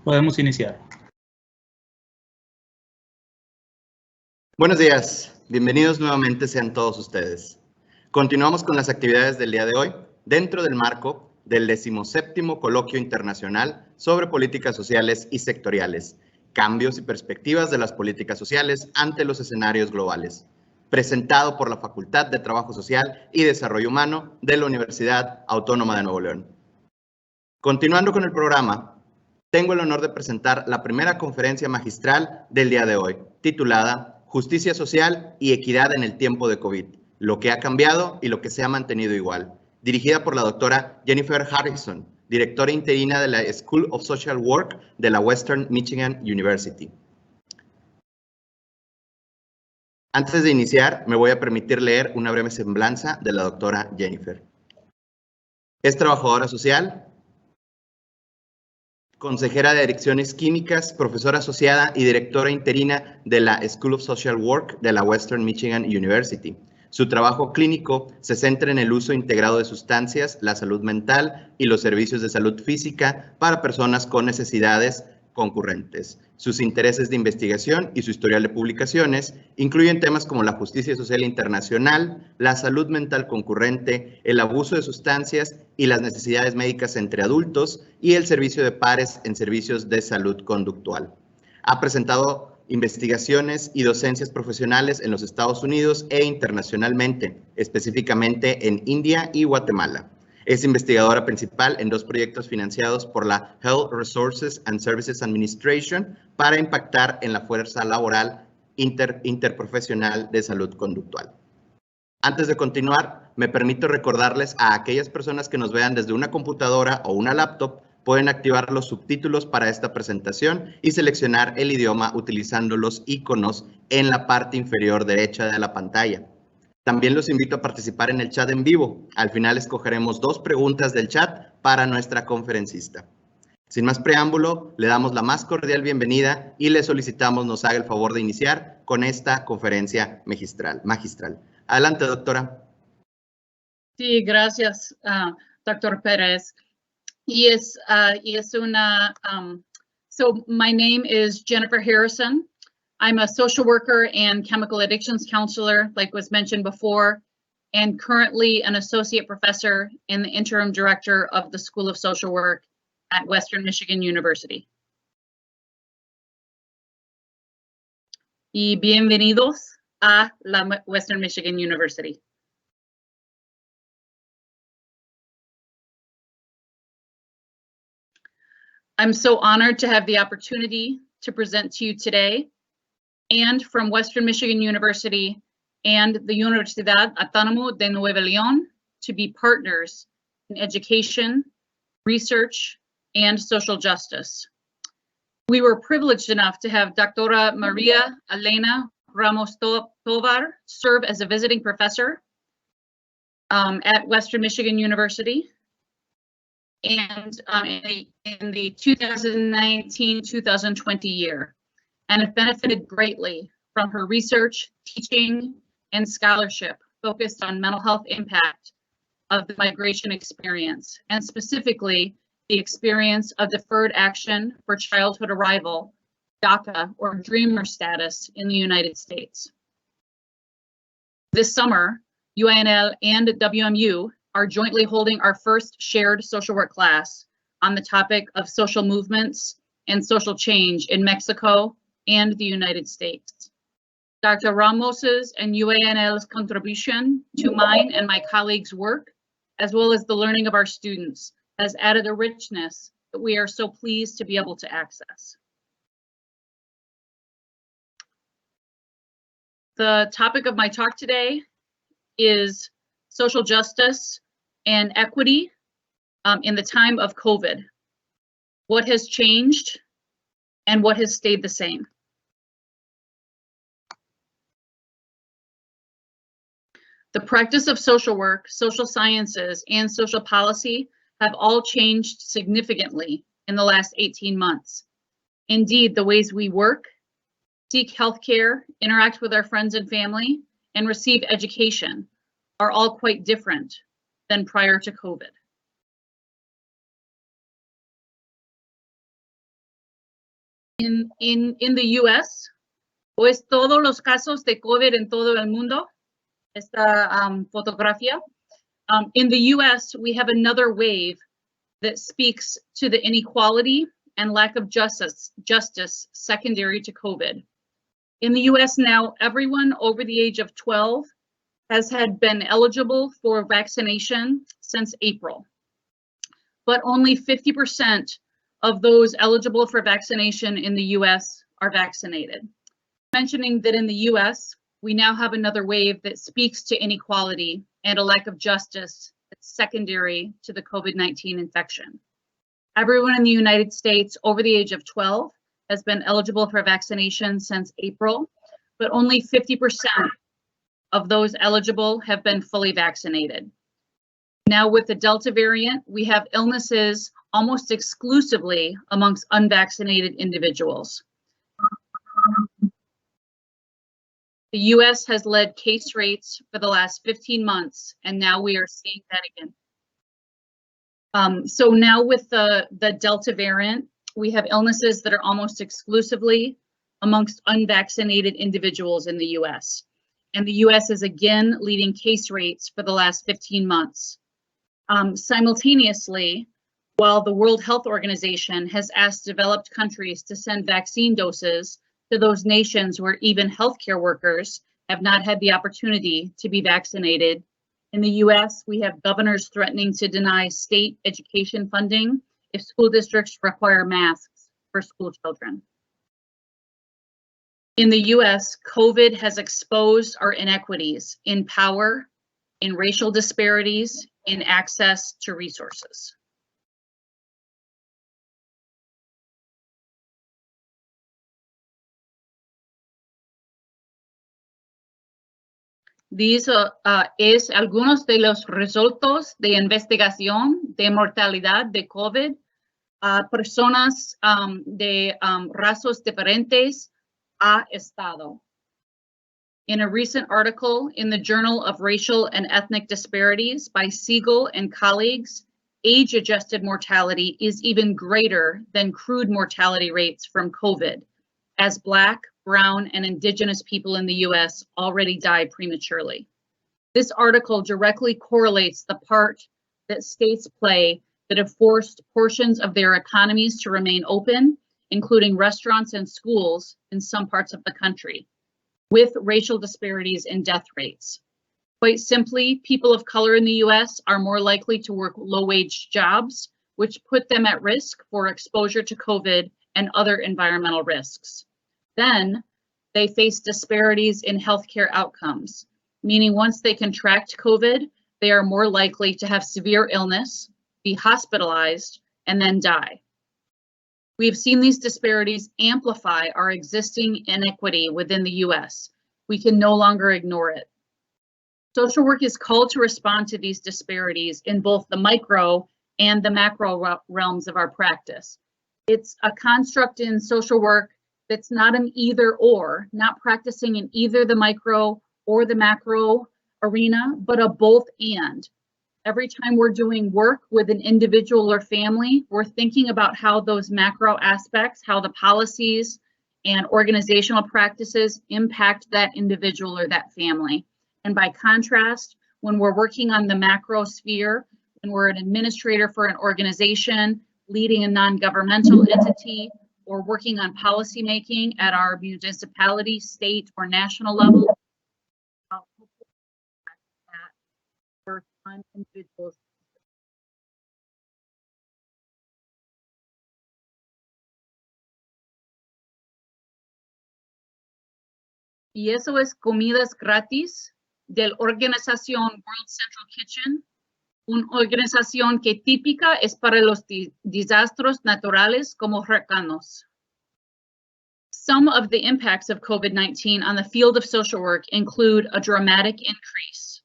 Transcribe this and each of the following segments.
Podemos iniciar. Buenos días, bienvenidos nuevamente sean todos ustedes. Continuamos con las actividades del día de hoy dentro del marco del 17º Coloquio Internacional sobre Políticas Sociales y Sectoriales, Cambios y Perspectivas de las Políticas Sociales ante los Escenarios Globales, presentado por la Facultad de Trabajo Social y Desarrollo Humano de la Universidad Autónoma de Nuevo León. Continuando con el programa, tengo el honor de presentar la primera conferencia magistral del día de hoy, titulada Justicia Social y Equidad en el tiempo de COVID, lo que ha cambiado y lo que se ha mantenido igual, dirigida por la doctora Jeniffer Harrison, directora interina de la School of Social Work de la Western Michigan University. Antes de iniciar, me voy a permitir leer una breve semblanza de la doctora Jeniffer. Es trabajadora social, consejera de Adicciones Químicas, profesora asociada y directora interina de la School of Social Work de la Western Michigan University. Su trabajo clínico se centra en el uso integrado de sustancias, la salud mental y los servicios de salud física para personas con necesidades concurrentes. Sus intereses de investigación y su historial de publicaciones incluyen temas como la justicia social internacional, la salud mental concurrente, el abuso de sustancias y las necesidades médicas entre adultos y el servicio de pares en servicios de salud conductual. Ha presentado investigaciones y docencias profesionales en los Estados Unidos e internacionalmente, específicamente en India y Guatemala. Es investigadora principal en 2 proyectos financiados por la Health Resources and Services Administration para impactar en la fuerza laboral interprofesional de salud conductual. Antes de continuar, me permito recordarles a aquellas personas que nos vean desde una computadora o una laptop, pueden activar los subtítulos para esta presentación y seleccionar el idioma utilizando los iconos en la parte inferior derecha de la pantalla. También los invito a participar en el chat en vivo. Al final escogeremos 2 preguntas del chat para nuestra conferencista. Sin más preámbulo, le damos la más cordial bienvenida y le solicitamos nos haga el favor de iniciar con esta conferencia magistral. Adelante, doctora. Sí, gracias, Dr. Pérez. So my name is Jennifer Harrison. I'm a social worker and chemical addictions counselor, like was mentioned before, and currently an associate professor and the interim director of the School of Social Work at Western Michigan University. Y bienvenidos a la Western Michigan University. I'm so honored to have the opportunity to present to you today, and from Western Michigan University and the Universidad Autónoma de Nuevo León to be partners in education, research, and social justice. We were privileged enough to have Doctora Maria Elena Ramos Tovar serve as a visiting professor at Western Michigan University. And in the 2019-2020 year, and have benefited greatly from her research, teaching, and scholarship focused on mental health impact of the migration experience, and specifically the experience of deferred action for childhood arrival, DACA, or dreamer status in the United States. This summer, UINL and WMU are jointly holding our first shared social work class on the topic of social movements and social change in Mexico and the United States. Dr. Ramos's and UANL's contribution to mine and my colleagues' work, as well as the learning of our students, has added a richness that we are so pleased to be able to access. The topic of my talk today is social justice and equity in the time of COVID. What has changed and what has stayed the same? The practice of social work, social sciences, and social policy have all changed significantly in the last 18 months. Indeed, the ways we work, seek healthcare, interact with our friends and family, and receive education are all quite different than prior to COVID. In the US, pues todos los casos de COVID en todo el mundo, esta fotografía. In the US, we have another wave that speaks to the inequality and lack of justice secondary to COVID. In the US now, everyone over the age of 12 has been eligible for vaccination since April, but only 50% of those eligible for vaccination in the US are vaccinated. Mentioning that in the US, we now have another wave that speaks to inequality and a lack of justice that's secondary to the COVID-19 infection. Everyone in the United States over the age of 12 has been eligible for vaccination since April, but only 50% of those eligible have been fully vaccinated. Now with the Delta variant, we have illnesses almost exclusively amongst unvaccinated individuals. The US has led case rates for the last 15 months, and now we are seeing that again. So now with the Delta variant, we have illnesses that are almost exclusively amongst unvaccinated individuals in the US. And the US is again leading case rates for the last 15 months. Simultaneously, while the World Health Organization has asked developed countries to send vaccine doses to those nations where even healthcare workers have not had the opportunity to be vaccinated. In the US, we have governors threatening to deny state education funding if school districts require masks for school children. In the US, COVID has exposed our inequities in power, in racial disparities, in access to resources. These es algunos de los resultados de investigación de mortalidad de COVID a personas de razas diferentes a estado. In a recent article in the Journal of Racial and Ethnic Disparities by Siegel and colleagues, age-adjusted mortality is even greater than crude mortality rates from COVID, as Black, Brown, and Indigenous people in the US already die prematurely. This article directly correlates the part that states play that have forced portions of their economies to remain open, including restaurants and schools in some parts of the country, with racial disparities in death rates. Quite simply, people of color in the US are more likely to work low-wage jobs, which put them at risk for exposure to COVID and other environmental risks. Then they face disparities in healthcare outcomes, meaning once they contract COVID, they are more likely to have severe illness, be hospitalized, and then die. We've seen these disparities amplify our existing inequity within the US. We can no longer ignore it. Social work is called to respond to these disparities in both the micro and the macro realms of our practice. It's a construct in social work that's not an either or, not practicing in either the micro or the macro arena, but a both and. Every time we're doing work with an individual or family, we're thinking about how those macro aspects, how the policies and organizational practices impact that individual or that family. And by contrast, when we're working on the macro sphere, when we're an administrator for an organization, leading a non-governmental entity, or working on policy making at our municipality, state, or national level, work on individuals. Y eso es comidas gratis de la organización World Central Kitchen, una organización que típica es para los desastres naturales como huracanes. Some of the impacts of COVID-19 on the field of social work include a dramatic increase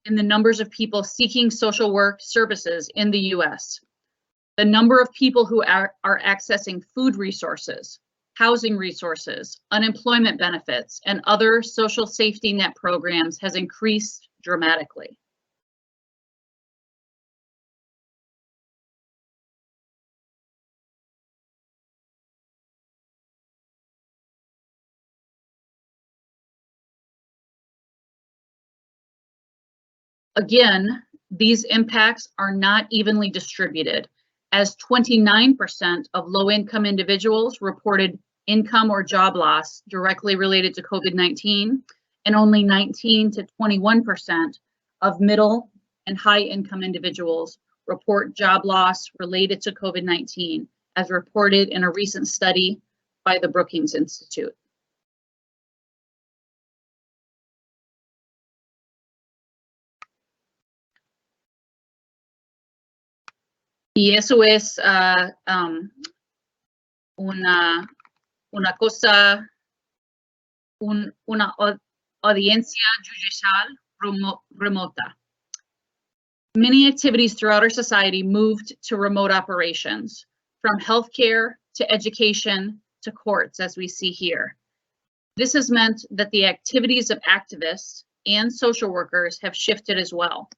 in the numbers of people seeking social work services in the US. The number of people who are accessing food resources, housing resources, unemployment benefits, and other social safety net programs has increased dramatically. Again, these impacts are not evenly distributed, as 29% of low-income individuals reported income or job loss directly related to COVID-19, and only 19 to 21% of middle and high-income individuals report job loss related to COVID-19, as reported in a recent study by the Brookings Institute. Y eso es una cosa, una audiencia judicial remota. Many activities throughout our society moved to remote operations, from healthcare to education to courts, as we see here. This has meant that the activities of activists and social workers have shifted as well.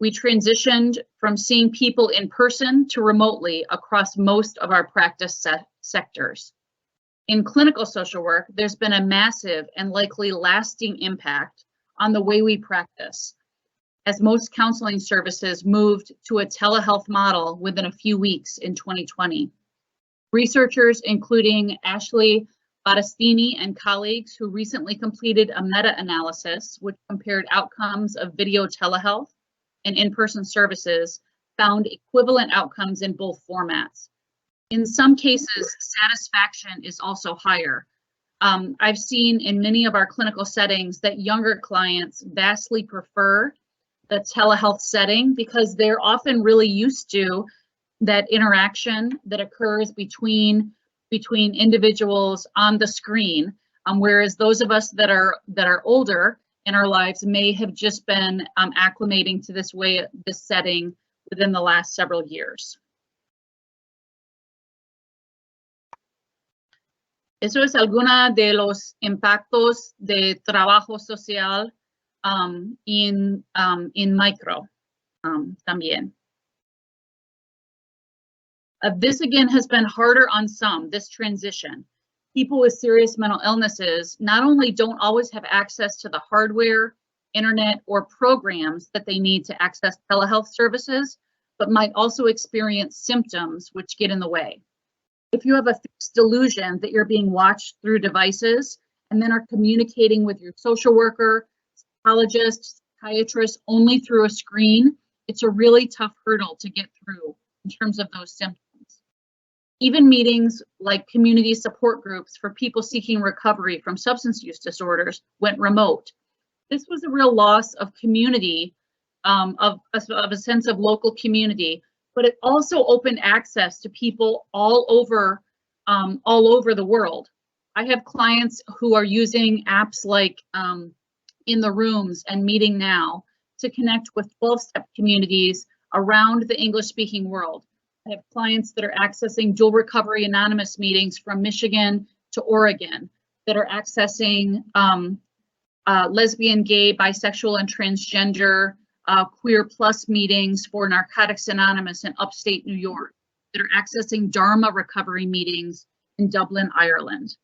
We transitioned from seeing people in person to remotely across most of our practice sectors. In clinical social work, there's been a massive and likely lasting impact on the way we practice, as most counseling services moved to a telehealth model within a few weeks in 2020. Researchers, including Ashley Battistini and colleagues who recently completed a meta-analysis which compared outcomes of video telehealth and in-person services, found equivalent outcomes in both formats. In some cases, satisfaction is also higher. I've seen in many of our clinical settings that younger clients vastly prefer the telehealth setting because they're often really used to that interaction that occurs between individuals on the screen, whereas those of us that are older in our lives may have just been acclimating to this setting within the last several years. Eso es alguna de los impactos de trabajo social in micro también. This again has been harder on some, this transition. People with serious mental illnesses not only don't always have access to the hardware, internet, or programs that they need to access telehealth services, but might also experience symptoms which get in the way. If you have a fixed delusion that you're being watched through devices and then are communicating with your social worker, psychologist, psychiatrist only through a screen, it's a really tough hurdle to get through in terms of those symptoms. Even meetings like community support groups for people seeking recovery from substance use disorders went remote. This was a real loss of community, of a sense of local community, but it also opened access to people all over the world. I have clients who are using apps like In the Rooms and Meeting Now to connect with 12-step communities around the English-speaking world. I have clients that are accessing Dual Recovery Anonymous meetings from Michigan to Oregon, that are accessing lesbian, gay, bisexual, and transgender Queer Plus meetings for Narcotics Anonymous in upstate New York, that are accessing Dharma recovery meetings in Dublin, Ireland.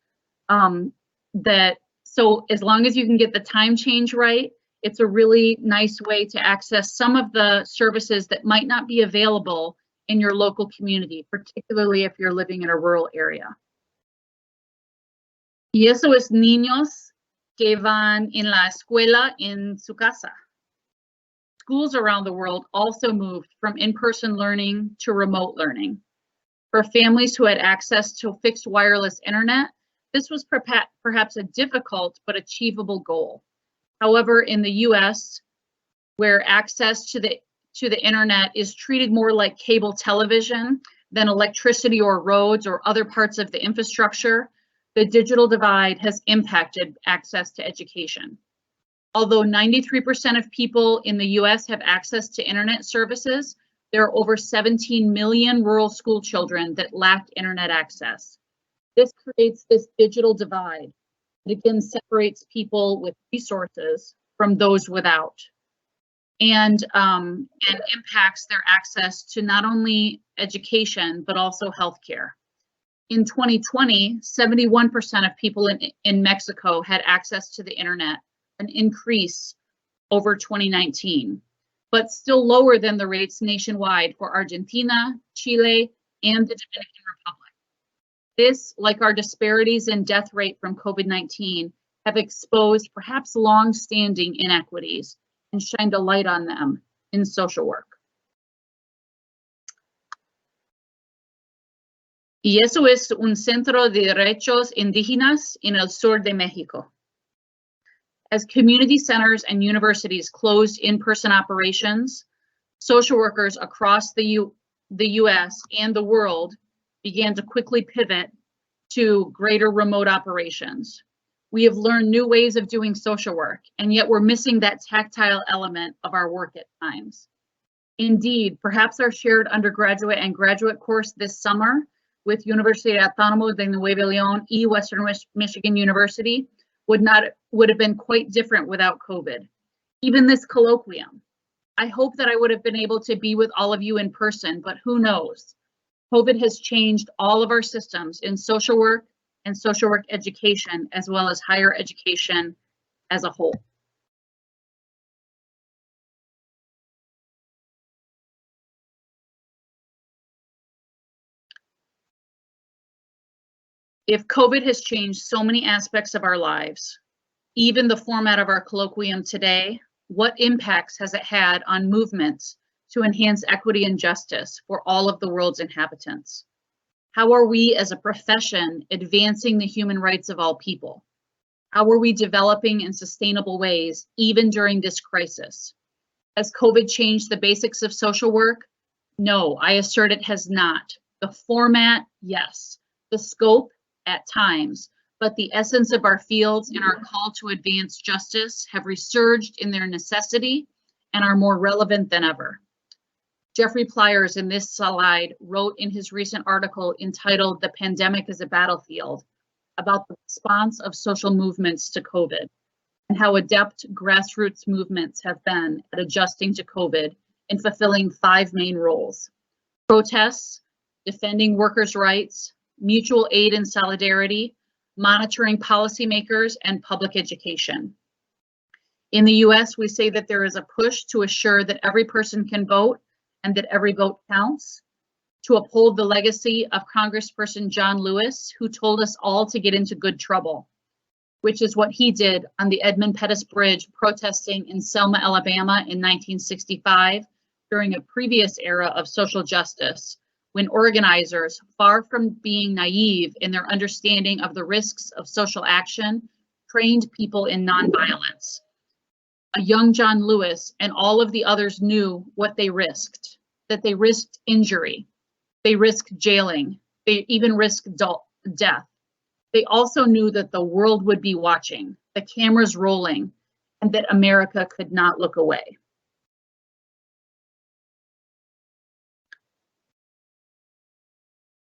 So as long as you can get the time change right, it's a really nice way to access some of the services that might not be available in your local community, particularly if you're living in a rural area. Y eso es niños que van en la escuela en su casa. Schools around the world also moved from in-person learning to remote learning. For families who had access to fixed wireless internet, this was perhaps a difficult but achievable goal. However, in the US, where access to the internet is treated more like cable television than electricity or roads or other parts of the infrastructure, the digital divide has impacted access to education. Although 93% of people in the US have access to internet services, there are over 17 million rural school children that lack internet access. This creates this digital divide that again separates people with resources from those without, and impacts their access to not only education, but also healthcare. In 2020, 71% of people in Mexico had access to the internet, an increase over 2019, but still lower than the rates nationwide for Argentina, Chile, and the Dominican Republic. This, like our disparities in death rate from COVID-19, have exposed perhaps long-standing inequities and shined a light on them in social work. Y eso es un centro de derechos indígenas en el sur de México. As community centers and universities closed in-person operations, social workers across the US and the world began to quickly pivot to greater remote operations. We have learned new ways of doing social work, and yet we're missing that tactile element of our work at times. Indeed, perhaps our shared undergraduate and graduate course this summer with Universidad Autónoma de Nuevo León y Western Michigan University would have been quite different without COVID. Even this colloquium. I hope that I would have been able to be with all of you in person, but who knows? COVID has changed all of our systems in social work and social work education, as well as higher education as a whole. If COVID has changed so many aspects of our lives, even the format of our colloquium today, what impacts has it had on movements to enhance equity and justice for all of the world's inhabitants? How are we as a profession advancing the human rights of all people? How are we developing in sustainable ways, even during this crisis? Has COVID changed the basics of social work? No, I assert it has not. The format, yes. The scope, at times, but the essence of our fields and our call to advance justice have resurged in their necessity and are more relevant than ever. Jeffrey Pliers in this slide wrote in his recent article entitled "The Pandemic as a Battlefield" about the response of social movements to COVID and how adept grassroots movements have been at adjusting to COVID and fulfilling 5 main roles: protests, defending workers' rights, mutual aid and solidarity, monitoring policymakers, and public education. In the US, we say that there is a push to assure that every person can vote and that every vote counts, to uphold the legacy of Congressperson John Lewis, who told us all to get into good trouble, which is what he did on the Edmund Pettus Bridge protesting in Selma, Alabama in 1965 during a previous era of social justice, when organizers, far from being naive in their understanding of the risks of social action, trained people in nonviolence. A young John Lewis and all of the others knew what they risked, that they risked injury, they risked jailing, they even risked death. They also knew that the world would be watching, the cameras rolling, and that America could not look away.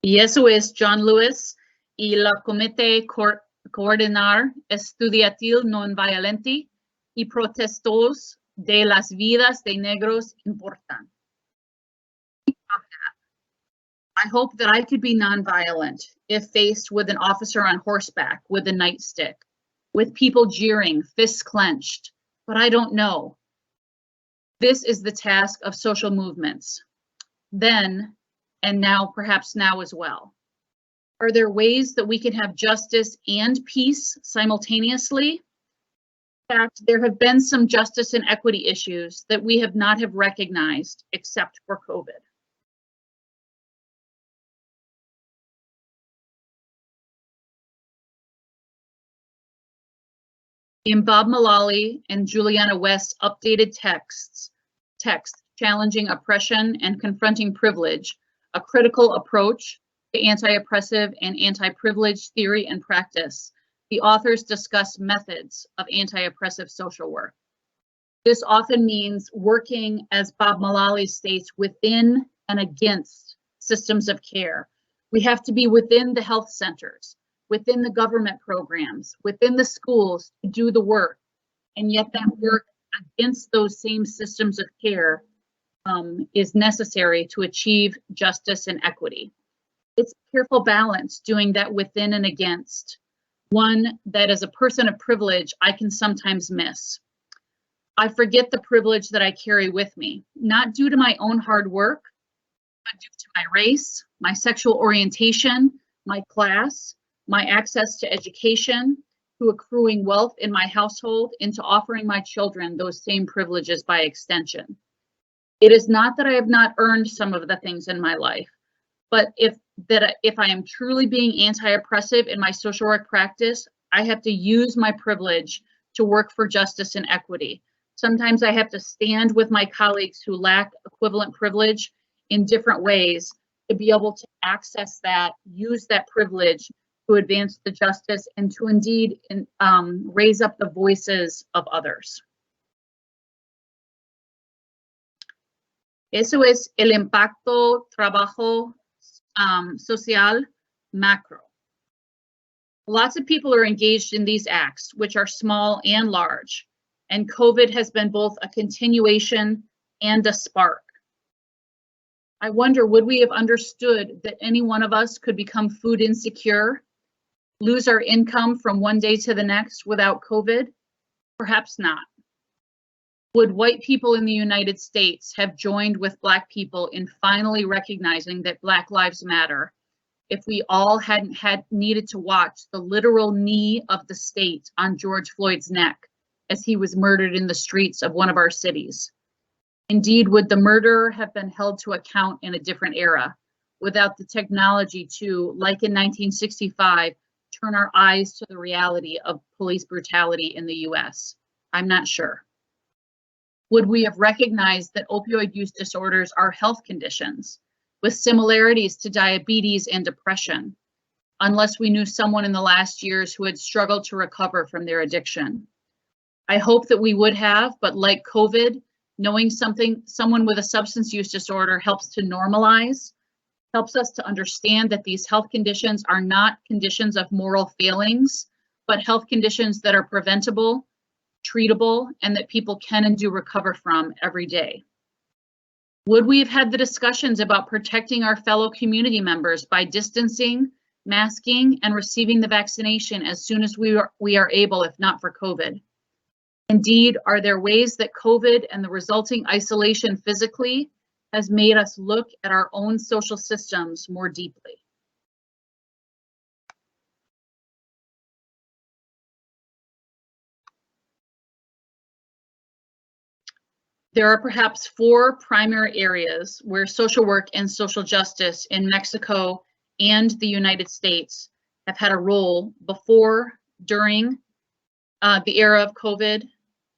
Y eso es John Lewis y la Comité Coordinar Estudiantil Non Violente y Protestos de las Vidas de Negros Importan. I hope that I could be nonviolent if faced with an officer on horseback with a nightstick, with people jeering, fists clenched, but I don't know. This is the task of social movements. Then, and now, perhaps now as well. Are there ways that we can have justice and peace simultaneously? In fact, there have been some justice and equity issues that we have not have recognized except for COVID. In Bob Mullally and Juliana West's updated text challenging oppression and confronting privilege, a critical approach to anti-oppressive and anti-privilege theory and practice, the authors discuss methods of anti-oppressive social work. This often means working, as Bob Mullally states, within and against systems of care. We have to be within the health centers, within the government programs, within the schools to do the work, and yet that work against those same systems of care is necessary to achieve justice and equity. It's a careful balance doing that within and against, one that as a person of privilege, I can sometimes miss. I forget the privilege that I carry with me, not due to my own hard work, but due to my race, my sexual orientation, my class, my access to education, to accruing wealth in my household, and to offering my children those same privileges by extension. It is not that I have not earned some of the things in my life, but if I am truly being anti-oppressive in my social work practice, I have to use my privilege to work for justice and equity. Sometimes I have to stand with my colleagues who lack equivalent privilege in different ways to be able to access that, use that privilege to advance the justice and to indeed raise up the voices of others. Eso es el impacto trabajo social macro. Lots of people are engaged in these acts, which are small and large, and COVID has been both a continuation and a spark. I wonder, would we have understood that any one of us could become food insecure, lose our income from one day to the next without COVID? Perhaps not. Would white people in the United States have joined with Black people in finally recognizing that Black lives matter if we all hadn't needed to watch the literal knee of the state on George Floyd's neck as he was murdered in the streets of one of our cities? Indeed, would the murderer have been held to account in a different era without the technology to, like in 1965, turn our eyes to the reality of police brutality in the US? I'm not sure. Would we have recognized that opioid use disorders are health conditions with similarities to diabetes and depression, unless we knew someone in the last years who had struggled to recover from their addiction? I hope that we would have, but like COVID, knowing someone with a substance use disorder helps to normalize, helps us to understand that these health conditions are not conditions of moral failings, but health conditions that are preventable, treatable, and that people can and do recover from every day. Would we have had the discussions about protecting our fellow community members by distancing, masking, and receiving the vaccination as soon as we are able, if not for COVID? Indeed, are there ways that COVID and the resulting isolation physically has made us look at our own social systems more deeply? There are perhaps 4 primary areas where social work and social justice in Mexico and the United States have had a role before, during the era of COVID,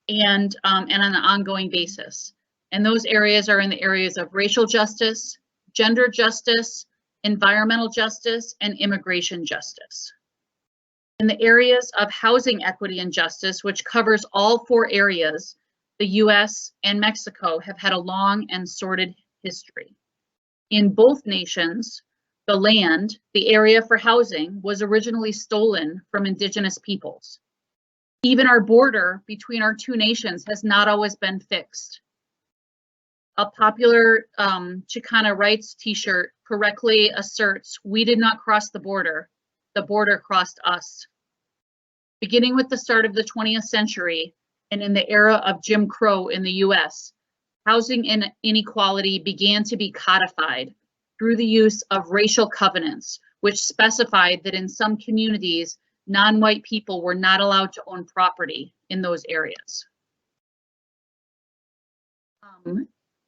and on an ongoing basis. And those areas are in the areas of racial justice, gender justice, environmental justice, and immigration justice. In the areas of housing equity and justice, which covers all 4 areas, the US and Mexico have had a long and sordid history. In both nations, the land, the area for housing, was originally stolen from indigenous peoples. Even our border between our 2 nations has not always been fixed. A popular Chicana Rights t-shirt correctly asserts, "We did not cross the border crossed us." Beginning with the start of the 20th century, and in the era of Jim Crow in the US, housing inequality began to be codified through the use of racial covenants, which specified that in some communities, non-white people were not allowed to own property in those areas.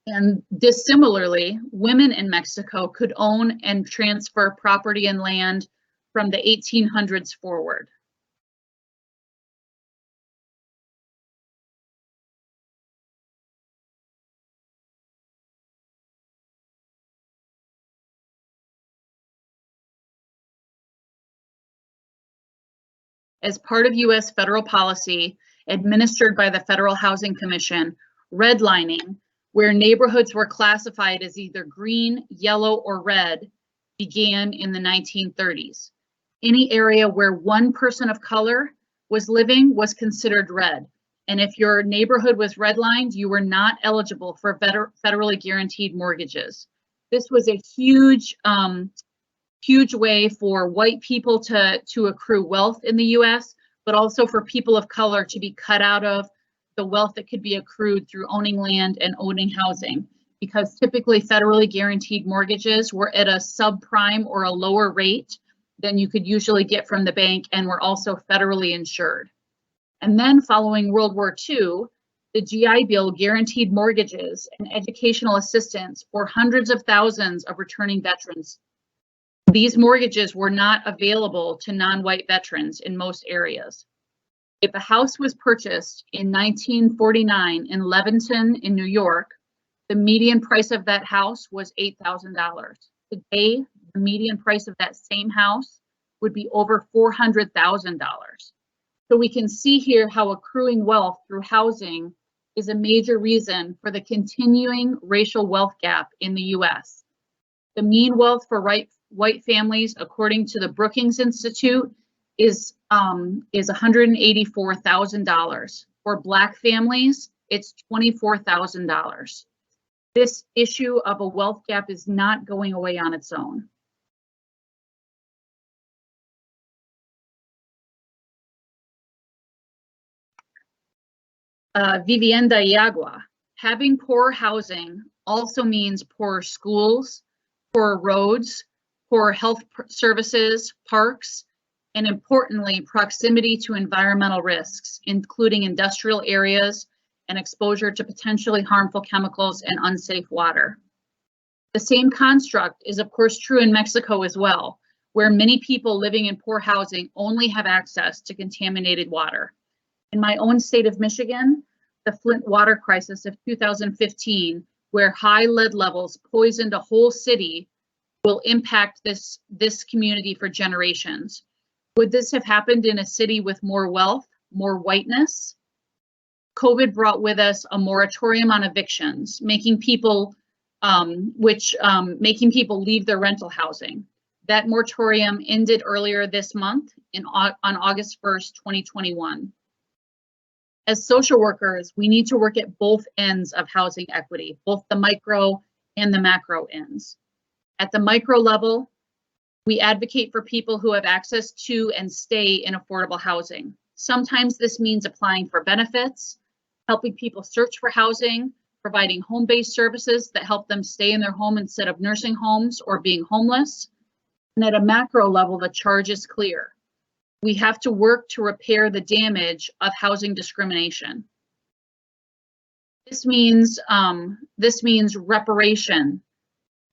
And dissimilarly, women in Mexico could own and transfer property and land from the 1800s forward. As part of US federal policy administered by the Federal Housing Commission, redlining, where neighborhoods were classified as either green, yellow, or red, began in the 1930s. Any area where one person of color was living was considered red. And if your neighborhood was redlined, you were not eligible for federally guaranteed mortgages. This was a huge, huge way for white people to accrue wealth in the US, but also for people of color to be cut out of the wealth that could be accrued through owning land and owning housing, because typically federally guaranteed mortgages were at a subprime or a lower rate than you could usually get from the bank, and were also federally insured. And then following World War II, the GI Bill guaranteed mortgages and educational assistance for hundreds of thousands of returning veterans. These mortgages were not available to non-white veterans in most areas. If a house was purchased in 1949 in Leventon in New York, the median price of that house was $8,000. Today, the median price of that same house would be over $400,000. So we can see here how accruing wealth through housing is a major reason for the continuing racial wealth gap in the US. The mean wealth for white families, according to the Brookings Institute, is $184,000. For Black families, it's $24,000. This issue of a wealth gap is not going away on its own. Vivienda y agua. Having poor housing also means poor schools, poor roads, poor health services, parks, and importantly, proximity to environmental risks, including industrial areas and exposure to potentially harmful chemicals and unsafe water. The same construct is of course true in Mexico as well, where many people living in poor housing only have access to contaminated water. In my own state of Michigan, the Flint water crisis of 2015, where high lead levels poisoned a whole city, will impact this community for generations. Would this have happened in a city with more wealth, more whiteness? COVID brought with us a moratorium on evictions, making people leave their rental housing. That moratorium ended earlier this month on August 1st, 2021. As social workers, we need to work at both ends of housing equity, both the micro and the macro ends. At the micro level, we advocate for people who have access to and stay in affordable housing. Sometimes this means applying for benefits, helping people search for housing, providing home-based services that help them stay in their home instead of nursing homes or being homeless. And at a macro level, the charge is clear. We have to work to repair the damage of housing discrimination. This means reparation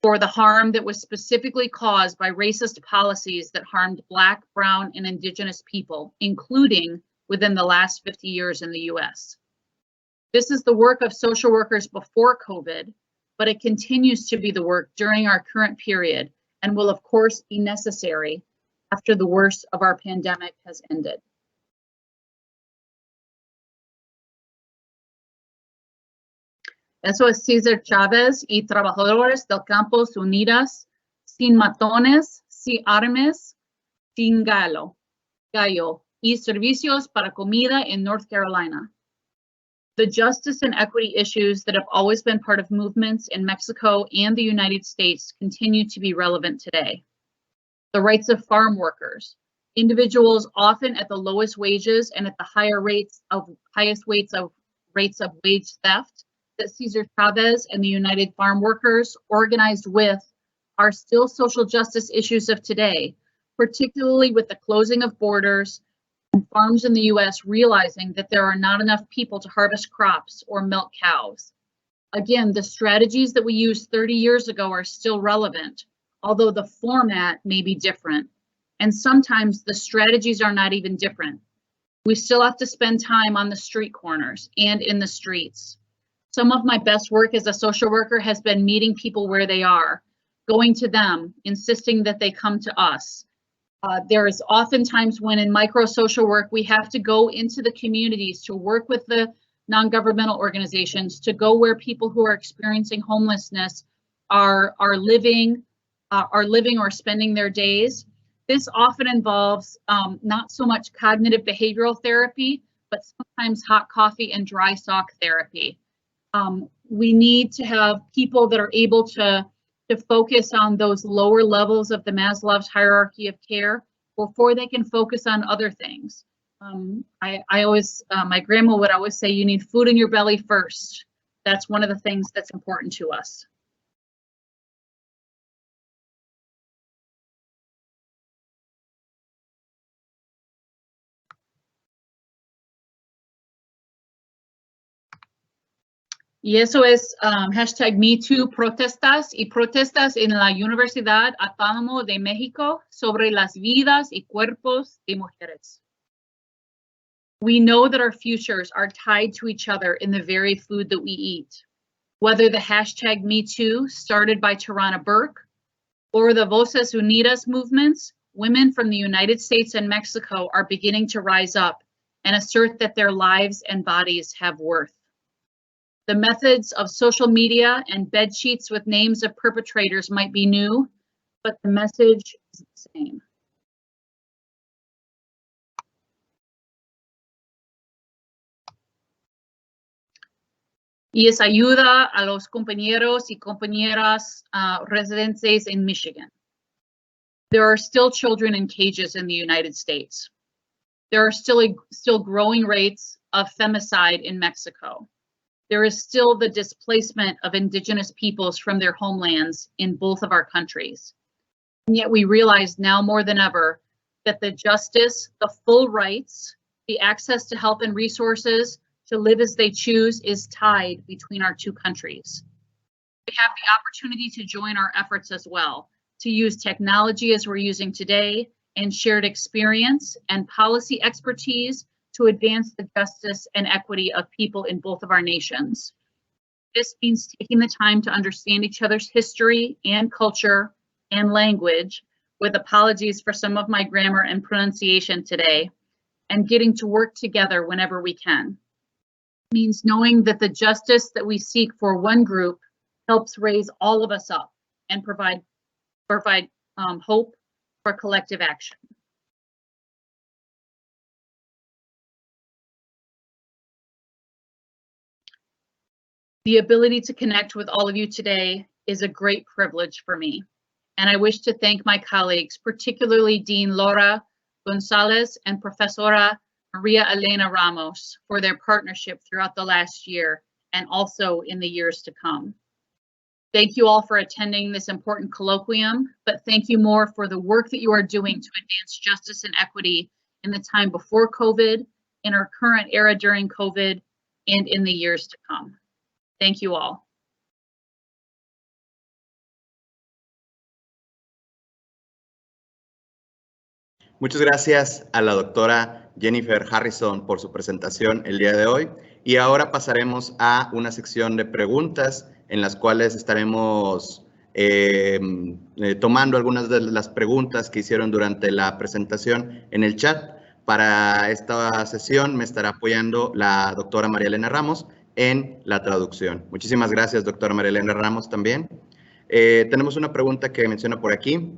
for the harm that was specifically caused by racist policies that harmed Black, Brown, and Indigenous people, including within the last 50 years in the US. This is the work of social workers before COVID, but it continues to be the work during our current period and will of course be necessary after the worst of our pandemic has ended. Eso es César Chávez y Trabajadores del Campo Unidas, sin matones, sin armas, sin gallo, y servicios para comida in North Carolina. The justice and equity issues that have always been part of movements in Mexico and the United States continue to be relevant today. The rights of farm workers, individuals often at the lowest wages and at the highest rates of wage theft that Cesar Chavez and the United Farm Workers organized with are still social justice issues of today, particularly with the closing of borders and farms in the US realizing that there are not enough people to harvest crops or milk cows. Again, the strategies that we used 30 years ago are still relevant, although the format may be different. And sometimes the strategies are not even different. We still have to spend time on the street corners and in the streets. Some of my best work as a social worker has been meeting people where they are, going to them, insisting that they come to us. There is oftentimes when in micro social work, we have to go into the communities to work with the non-governmental organizations, to go where people who are experiencing homelessness are living or spending their days. This often involves not so much cognitive behavioral therapy, but sometimes hot coffee and dry sock therapy. We need to have people that are able to focus on those lower levels of the Maslow's hierarchy of care before they can focus on other things. I always, my grandma would always say, you need food in your belly first. That's one of the things that's important to us. Y eso es hashtag #MeToo protestas y protestas en la Universidad Autónoma de México sobre las vidas y cuerpos de mujeres. We know that our futures are tied to each other in the very food that we eat. Whether the hashtag #MeToo started by Tarana Burke or the Voces Unidas movements, women from the United States and Mexico are beginning to rise up and assert that their lives and bodies have worth. The methods of social media and bed sheets with names of perpetrators might be new, but the message is the same. Y es ayuda a los compañeros y compañeras residentes in Michigan. There are still children in cages in the United States. There are still growing rates of femicide in Mexico. There is still the displacement of indigenous peoples from their homelands in both of our countries. And yet we realize now more than ever that the justice, the full rights, the access to health and resources to live as they choose is tied between our two countries. We have the opportunity to join our efforts as well, to use technology as we're using today and shared experience and policy expertise to advance the justice and equity of people in both of our nations. This means taking the time to understand each other's history and culture and language, with apologies for some of my grammar and pronunciation today, and getting to work together whenever we can. It means knowing that the justice that we seek for one group helps raise all of us up and provide hope for collective action. The ability to connect with all of you today is a great privilege for me, and I wish to thank my colleagues, particularly Dean Laura Gonzalez and Profesora Maria Elena Ramos, for their partnership throughout the last year and also in the years to come. Thank you all for attending this important colloquium, but thank you more for the work that you are doing to advance justice and equity in the time before COVID, in our current era during COVID, and in the years to come. Thank you all. Muchas gracias a la doctora Jeniffer Harrison por su presentación el día de hoy. Y ahora pasaremos a una sección de preguntas en las cuales estaremos tomando algunas de las preguntas que hicieron durante la presentación en el chat. Para esta sesión me estará apoyando la doctora María Elena Ramos en la traducción. Muchísimas gracias, doctora María Elena Ramos, también. Tenemos una pregunta que menciona por aquí.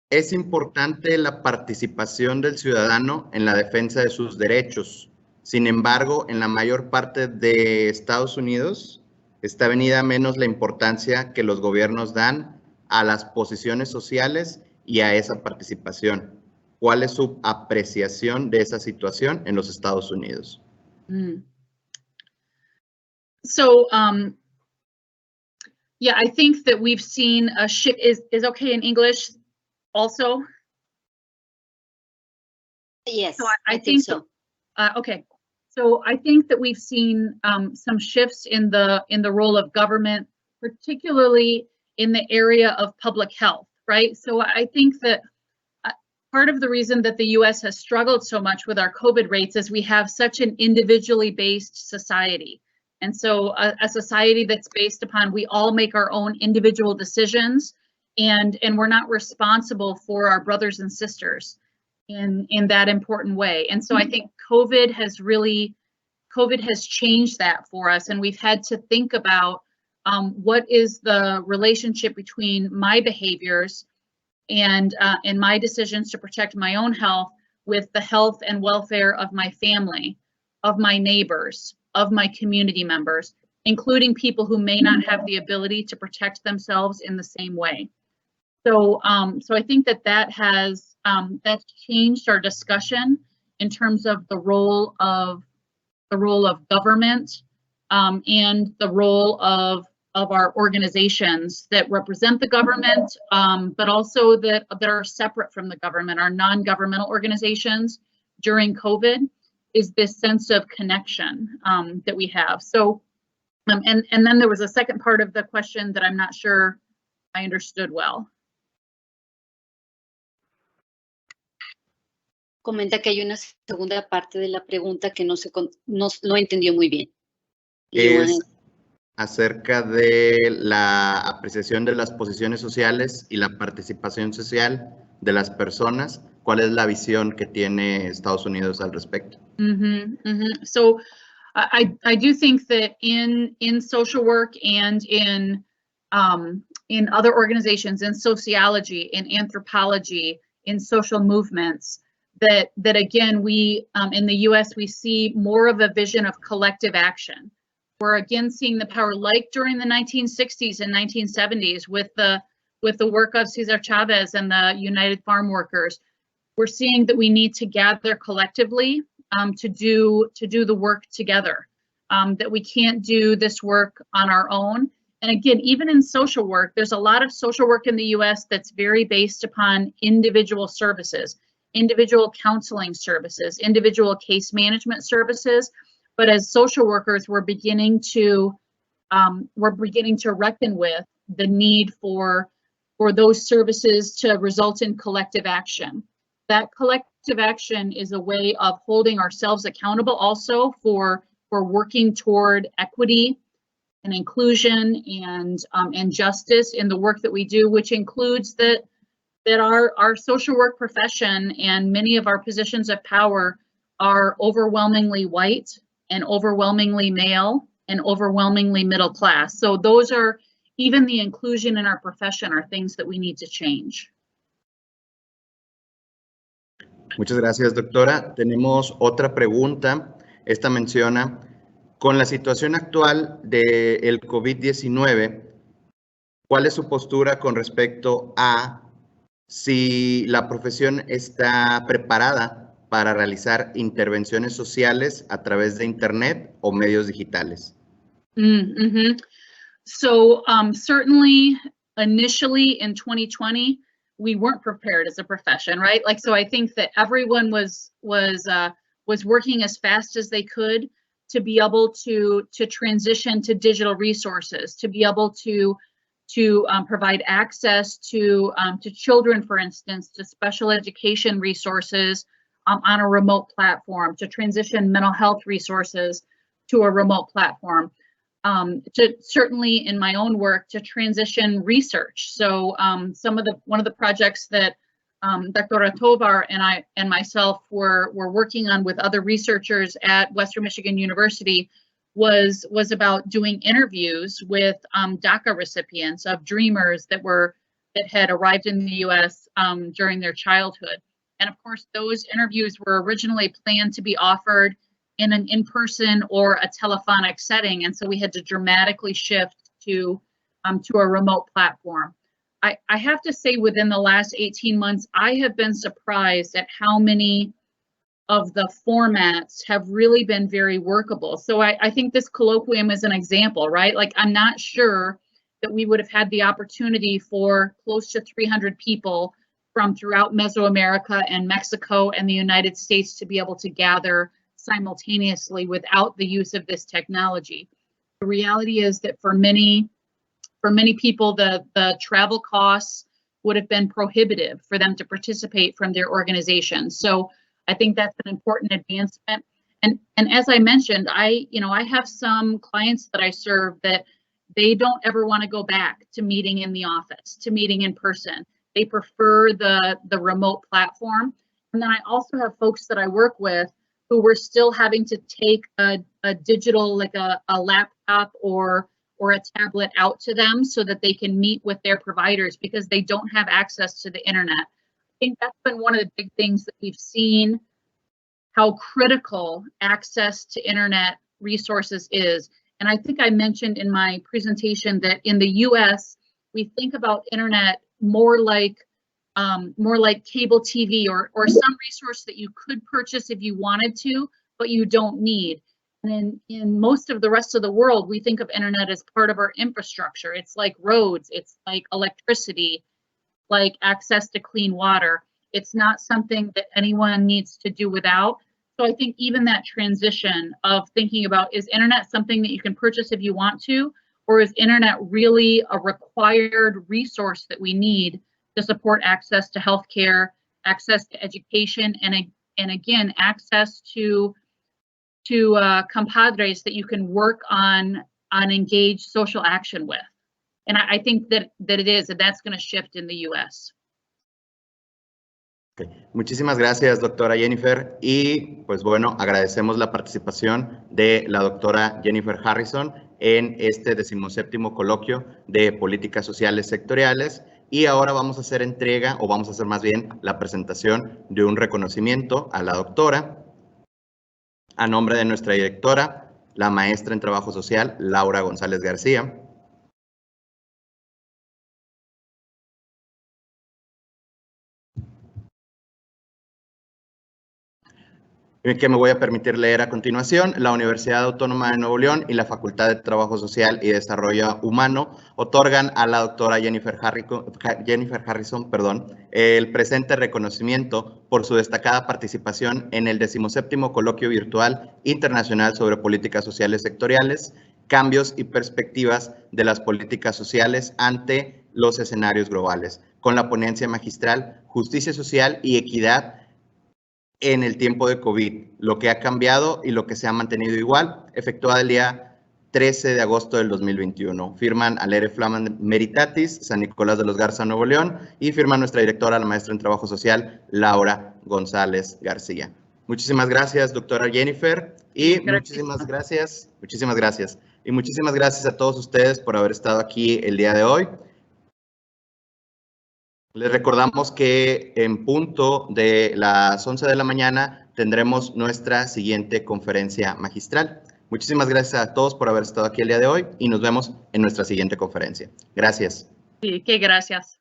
¿Es importante la participación del ciudadano en la defensa de sus derechos? Sin embargo, en la mayor parte de Estados Unidos está venida menos la importancia que los gobiernos dan a las posiciones sociales y a esa participación. ¿Cuál es su apreciación de esa situación en los Estados Unidos? So, yeah, I think that we've seen a shift. Is okay in English also? Yes, so I think so. Okay, so I think that we've seen some shifts in the role of government, particularly in the area of public health, right? So I think that part of the reason that the US has struggled so much with our COVID rates is we have such an individually based society. And so a society that's based upon we all make our own individual decisions, and we're not responsible for our brothers and sisters in that important way. And so I think COVID has changed that for us, and we've had to think about what is the relationship between my behaviors and my decisions to protect my own health with the health and welfare of my family, of my neighbors, of my community members, including people who may not have the ability to protect themselves in the same way. So, so I think that has that's changed our discussion in terms of the role of government and the role of our organizations that represent the government, but also that are separate from the government, our non-governmental organizations during COVID, is this sense of connection that we have. So, and then there was a second part of the question that I'm not sure I understood well. Comenta que hay una segunda parte de la pregunta que no entendió muy bien. Es acerca de la apreciación de las posiciones sociales y la participación social de las personas. ¿Cuál es la visión que tiene Estados Unidos al respecto? So I do think that in social work and in other organizations, in sociology, in anthropology, in social movements, that again, we in the US, we see more of a vision of collective action. We're again seeing the power, like during the 1960s and 1970s with the work of Cesar Chavez and the United Farm Workers. We're seeing that we need to gather collectively to do the work together, that we can't do this work on our own. And again, even in social work, there's a lot of social work in the US that's very based upon individual services, individual counseling services, individual case management services. But as social workers, we're beginning to reckon with the need for those services to result in collective action. That collective action is a way of holding ourselves accountable also for working toward equity and inclusion and justice in the work that we do, which includes that our social work profession and many of our positions of power are overwhelmingly white and overwhelmingly male and overwhelmingly middle class. So those are, even the inclusion in our profession, are things that we need to change. Muchas gracias, doctora. Tenemos otra pregunta. Esta menciona, con la situación actual del COVID-19, ¿cuál es su postura con respecto a si la profesión está preparada para realizar intervenciones sociales a través de Internet o medios digitales? So certainly initially in 2020, we weren't prepared as a profession, right? Like, so I think that everyone was working as fast as they could to be able to transition to digital resources, to be able to provide access to children, for instance, to special education resources on a remote platform, to transition mental health resources to a remote platform, to certainly in my own work to transition research. So one of the projects that Dr. Tovar and myself were working on with other researchers at Western Michigan University was about doing interviews with DACA recipients, of dreamers that had arrived in the US during their childhood. And of course, those interviews were originally planned to be offered in an in-person or a telephonic setting. And so we had to dramatically shift to a remote platform. I have to say, within the last 18 months, I have been surprised at how many of the formats have really been very workable. So I think this colloquium is an example, right? Like, I'm not sure that we would have had the opportunity for close to 300 people from throughout Mesoamerica and Mexico and the United States to be able to gather simultaneously without the use of this technology. The reality is that for many people, the travel costs would have been prohibitive for them to participate from their organization. So I think that's an important advancement. And as I mentioned, I have some clients that I serve that they don't ever want to go back to meeting in the office, to meeting in person. They prefer the remote platform. And then I also have folks that I work with who were still having to take a digital, like a laptop or a tablet out to them so that they can meet with their providers because they don't have access to the internet. I think that's been one of the big things that we've seen, how critical access to internet resources is. And I think I mentioned in my presentation that in the US, we think about internet more like more like cable TV or some resource that you could purchase if you wanted to, but you don't need. And in most of the rest of the world, we think of internet as part of our infrastructure. It's like roads, it's like electricity, like access to clean water. It's not something that anyone needs to do without. So I think even that transition of thinking about, is internet something that you can purchase if you want to, or is internet really a required resource that we need to support access to healthcare, access to education, and again, access to compadres that you can work on engaged social action with. And I think that it is, and that's going to shift in the U.S. Okay. Muchísimas gracias, doctora Jeniffer. Y pues bueno, agradecemos la participación de la doctora Jeniffer Harrison en este 17º coloquio de políticas sociales sectoriales. Y ahora vamos a hacer entrega, o vamos a hacer más bien la presentación de un reconocimiento a la doctora, a nombre de nuestra directora, la maestra en Trabajo Social, Laura González García. Que me voy a permitir leer a continuación. La Universidad Autónoma de Nuevo León y la Facultad de Trabajo Social y Desarrollo Humano otorgan a la doctora Jeniffer Harrison, el presente reconocimiento por su destacada participación en el 17º Coloquio Virtual Internacional sobre Políticas Sociales Sectoriales, Cambios y Perspectivas de las Políticas Sociales ante los Escenarios Globales, con la ponencia magistral Justicia Social y Equidad en el tiempo de COVID, lo que ha cambiado y lo que se ha mantenido igual, efectuada el día 13 de agosto del 2021. Firman Alere Flaman Meritatis, San Nicolás de los Garza, Nuevo León, y firma nuestra directora, la maestra en Trabajo Social, Laura González García. Muchísimas gracias, doctora Jeniffer, y muchísimas gracias. Y muchísimas gracias a todos ustedes por haber estado aquí el día de hoy. Les recordamos que en punto de las 11 de la mañana tendremos nuestra siguiente conferencia magistral. Muchísimas gracias a todos por haber estado aquí el día de hoy y nos vemos en nuestra siguiente conferencia. Gracias. Sí, qué gracias.